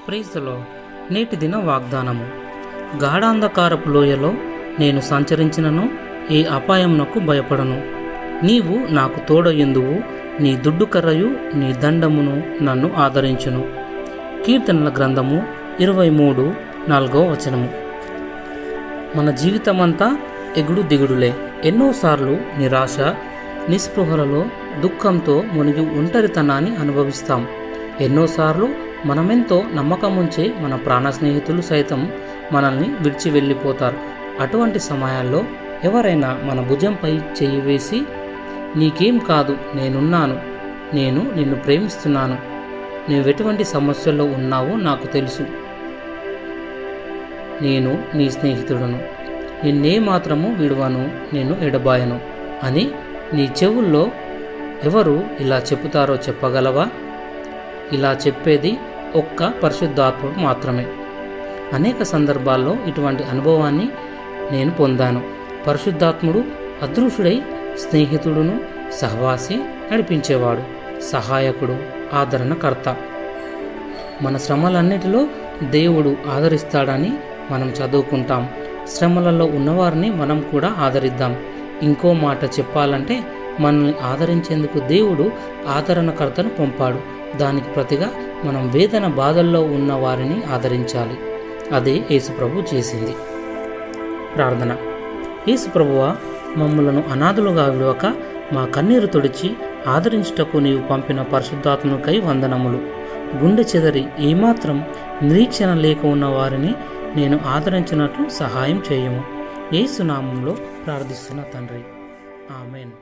Praise the lord. నేటి దిన వాగ్దానము. గాఢాంధకారపు లోయలో నేను సంచరించినను ఏ అపాయమునకు భయపడను. నీవు నాకు తోడయుందువు, నీ దుడ్డు కర్రయు నీ దండమును నన్ను ఆదరించును. కీర్తనల గ్రంథము 23:4. మన జీవితమంతా ఎగుడు దిగుడులే. ఎన్నోసార్లు నిరాశ, నిస్పృహలలో దుఃఖంతో మునిగి ఒంటరితనాన్ని అనుభవిస్తాం. ఎన్నోసార్లు మనమెంతో నమ్మకముంచే మన ప్రాణ స్నేహితులు సైతం మనల్ని విడిచి వెళ్ళిపోతారు. అటువంటి సమయాల్లో ఎవరైనా మన భుజంపై చెయ్యి వేసి, నీకేం కాదు, నేనున్నాను, నేను నిన్ను ప్రేమిస్తున్నాను, నువ్వెటువంటి సమస్యల్లో ఉన్నావో నాకు తెలుసు, నేను నీ స్నేహితుడను, నిన్నే మాత్రము విడువను, నేను ఎడబాయను అని నీ చెవుల్లో ఎవరు ఇలా చెబుతారో చెప్పగలవా? ఇలా చెప్పేది ఒక్క పరిశుద్ధాత్ముడు మాత్రమే. అనేక సందర్భాల్లో ఇటువంటి అనుభవాన్ని నేను పొందాను. పరిశుద్ధాత్ముడు అదృశ్యుడై స్నేహితుడును, సహవాసి, నడిపించేవాడు, సహాయకుడు, ఆదరణకర్త. మన శ్రమలన్నిటిలో దేవుడు ఆదరిస్తాడని మనం చదువుకుంటాం. శ్రమలలో ఉన్నవారిని మనం కూడా ఆదరిద్దాం. ఇంకో మాట చెప్పాలంటే, మనల్ని ఆదరించేందుకు దేవుడు ఆదరణకర్తను పంపాడు. దానికి ప్రతిగా మనం వేదన బాధల్లో ఉన్న వారిని ఆదరించాలి. అదే యేసుప్రభు చేసింది. ప్రార్థన. యేసుప్రభువా, మమ్ములను అనాథులుగా విడవక మా కన్నీరు తుడిచి ఆదరించుటకు నీవు పంపిన పరిశుద్ధాత్మకై వందనములు. గుండె చెదరి ఏమాత్రం నిరీక్షణ లేక ఉన్న వారిని నేను ఆదరించినట్లు సహాయం చేయము. యేసు నామములో ప్రార్థిస్తున్న తండ్రి, ఆమెన్.